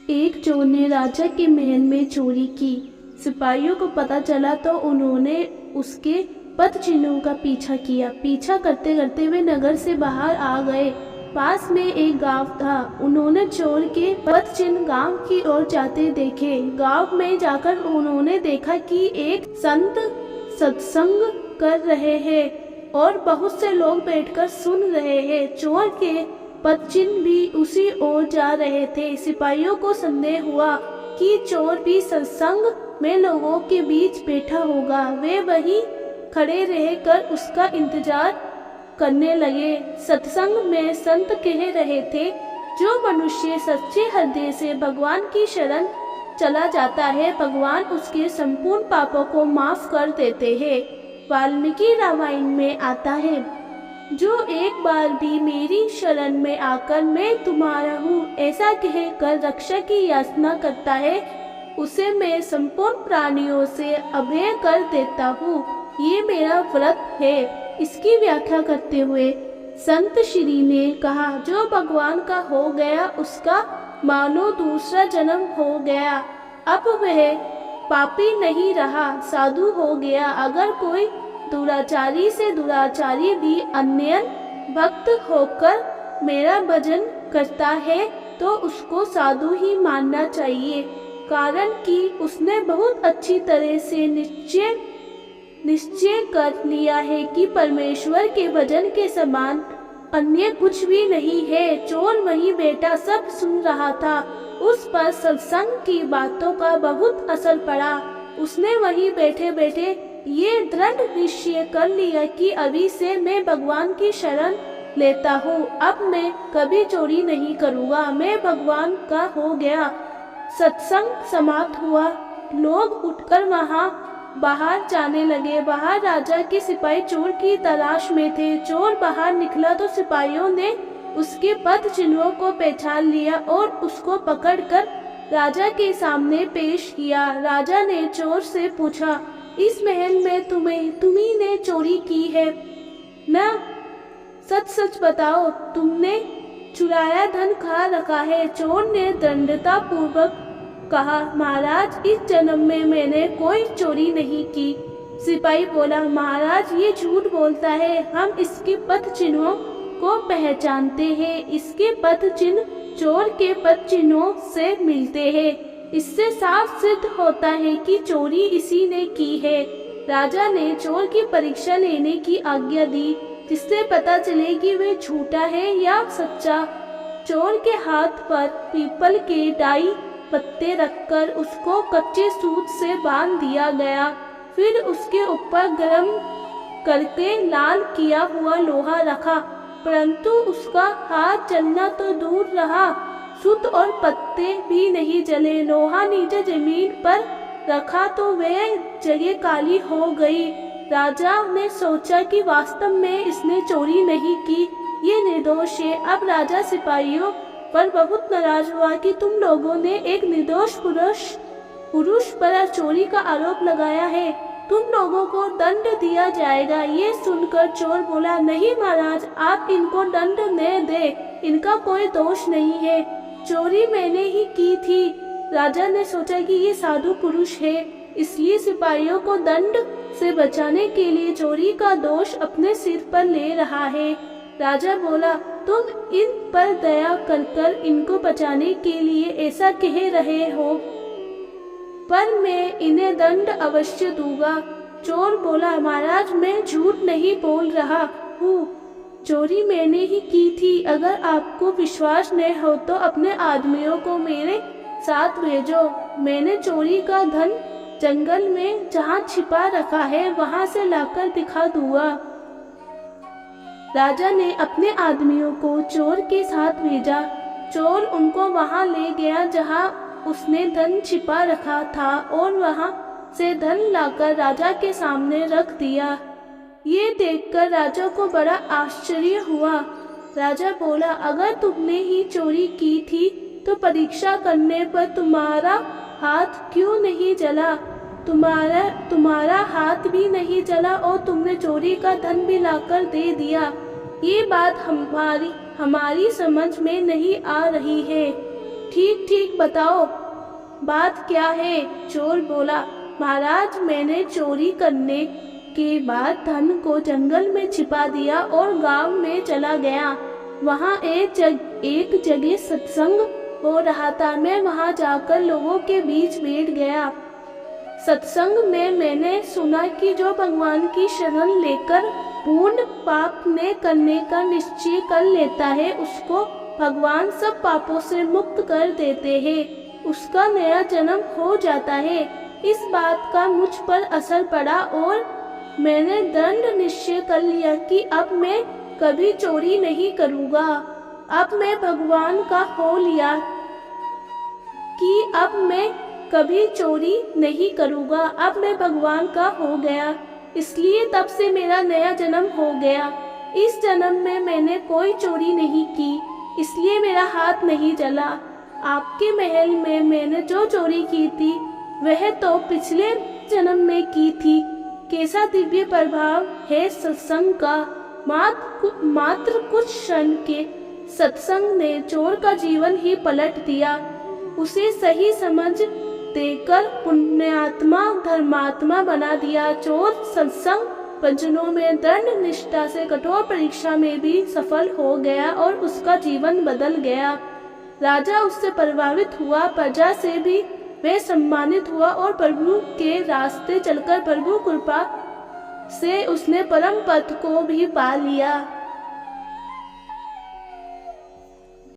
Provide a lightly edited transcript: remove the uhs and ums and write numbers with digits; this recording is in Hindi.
एक चोर ने राजा के महल में चोरी की। सिपाहियों को पता चला तो उन्होंने उसके पद चिन्हों का पीछा किया। पीछा करते करते वे नगर से बाहर आ गए। पास में एक गांव था। उन्होंने चोर के पद चिन्ह गांव की ओर जाते देखे। गांव में जाकर उन्होंने देखा कि एक संत सत्संग कर रहे हैं और बहुत से लोग बैठकर सुन रहे हैं। चोर के पद चिन्ह भी उसी ओर जा रहे थे। सिपाहियों को संदेह हुआ कि चोर भी सत्संग में लोगों के बीच बैठा होगा। वे वहीं खड़े रहकर उसका इंतजार करने लगे। सत्संग में संत कह रहे थे, जो मनुष्य सच्चे हृदय से भगवान की शरण चला जाता है, भगवान उसके संपूर्ण पापों को माफ कर देते हैं। वाल्मीकि रामायण में आता है, जो एक बार भी मेरी शरण में आकर मैं तुम्हारा हूँ ऐसा कहकर रक्षा की याचना करता है, उसे मैं संपूर्ण प्राणियों से अभय कर देता हूँ। ये मेरा व्रत है। इसकी व्याख्या करते हुए संत श्री ने कहा, जो भगवान का हो गया उसका मानो दूसरा जन्म हो गया। अब वह पापी नहीं रहा, साधु हो गया। अगर कोई दुराचारी से दुराचारी भी अन्य भक्त होकर मेरा भजन करता है तो उसको साधु ही मानना चाहिए, कारण कि उसने बहुत अच्छी तरह से निश्चय कर लिया है कि परमेश्वर के भजन के समान अन्य कुछ भी नहीं है। चोर वहीं बैठा सब सुन रहा था। उस पर सत्संग की बातों का बहुत असर पड़ा। उसने वहीं बैठे बैठे ये दृढ़ निश्चय कर लिया कि अभी से मैं भगवान की शरण लेता हूँ। अब मैं कभी चोरी नहीं करूँगा, मैं भगवान का हो गया। सत्संग समाप्त हुआ। लोग उठकर वहाँ बाहर जाने लगे। बाहर राजा के सिपाही चोर की तलाश में थे। चोर बाहर निकला तो सिपाहियों ने उसके पद चिन्हों को पहचान लिया और उसको पकड़कर राजा के सामने पेश किया। राजा ने चोर से पूछा, इस महल में तुम्ही ने चोरी की है ना? सच सच बताओ, तुमने चुराया धन खा रखा है। चोर ने दृढ़ता पूर्वक कहा, महाराज इस जन्म में मैंने कोई चोरी नहीं की। सिपाही बोला, महाराज ये झूठ बोलता है, हम इसके पद चिन्हों को पहचानते हैं। इसके पद चिन्ह चोर के पद चिन्हों से मिलते हैं। इससे साफ सिद्ध होता है कि चोरी इसी ने की है। राजा ने चोर की परीक्षा लेने की आज्ञा दी, जिससे पता चले कि वह झूठा है या सच्चा। चोर के हाथ पर पीपल के डाई पत्ते रखकर उसको कच्चे सूत से बांध दिया गया। फिर उसके ऊपर गर्म करके लाल किया हुआ लोहा रखा, परंतु उसका हाथ जलना तो दूर रहा, सूत और पत्ते भी नहीं जले। लोहा नीचे जमीन पर रखा तो वह जगह काली हो गई। राजा ने सोचा कि वास्तव में इसने चोरी नहीं की, ये निर्दोष है। अब राजा सिपाहियों पर बहुत नाराज हुआ कि तुम लोगों ने एक निर्दोष पुरुष पर चोरी का आरोप लगाया है, तुम लोगों को दंड दिया जाएगा। ये सुनकर चोर बोला, नहीं महाराज, आप इनको दंड न दे, इनका कोई दोष नहीं है, चोरी मैंने ही की थी। राजा ने सोचा कि ये साधु पुरुष है, इसलिए सिपाहियों को दंड से बचाने के लिए चोरी का दोष अपने सिर पर ले रहा है। राजा बोला, तुम इन पर दया कर इनको बचाने के लिए ऐसा कह रहे हो, पर मैं इन्हें दंड अवश्य दूंगा। चोर बोला, महाराज मैं झूठ नहीं बोल रहा हूँ, चोरी मैंने ही की थी। अगर आपको विश्वास नहीं हो तो अपने आदमियों को मेरे साथ भेजो, मैंने चोरी का धन जंगल में जहाँ छिपा रखा है वहाँ से लाकर दिखा दूंगा। राजा ने अपने आदमियों को चोर के साथ भेजा। चोर उनको वहाँ ले गया जहाँ उसने धन छिपा रखा था और वहाँ से धन लाकर राजा के सामने रख दिया। ये देखकर राजा को बड़ा आश्चर्य हुआ। राजा बोला, अगर तुमने ही चोरी की थी तो परीक्षा करने पर तुम्हारा हाथ क्यों नहीं जला? तुम्हारा हाथ भी नहीं जला और तुमने चोरी का धन भी लाकर दे दिया। ये बात हमारी समझ में नहीं आ रही है। ठीक ठीक बताओ, बात क्या है? चोर बोला, महाराज मैंने चोरी करने के बाद धन को जंगल में छिपा दिया और गांव में चला गया। वहाँ एक जगह सत्संग हो रहा था। मैं वहाँ जाकर लोगों के बीच बैठ गया। सत्संग में मैंने सुना कि जो भगवान की शरण लेकर पूर्ण पाप न करने का निश्चय कर लेता है, उसको भगवान सब पापों से मुक्त कर देते हैं, उसका नया जन्म हो जाता है। इस बात का मुझ पर असर पड़ा और मैंने दृढ़ निश्चय कर लिया कि अब मैं कभी चोरी नहीं करूँगा। अब मैं भगवान का हो लिया कि अब मैं कभी चोरी नहीं करूँगा। अब मैं भगवान का हो गया, इसलिए तब से मेरा नया जन्म हो गया। इस जन्म में मैंने कोई चोरी नहीं की, इसलिए मेरा हाथ नहीं जला। आपके महल में मैंने जो चोरी की थी वह तो पिछले जन्म में की थी। कैसा दिव्य प्रभाव है सत्संग का। मात्र कुछ क्षण के सत्संग ने चोर का जीवन ही पलट दिया। उसे सही समझ देकर पुण्यात्मा धर्मात्मा बना दिया। चोर सत्संग भजनों में दृढ़ निष्ठा से कठोर परीक्षा में भी सफल हो गया और उसका जीवन बदल गया। राजा उससे प्रभावित हुआ, प्रजा से भी वह सम्मानित हुआ और प्रभु के रास्ते चलकर प्रभु कृपा से उसने परम पद को भी पा लिया।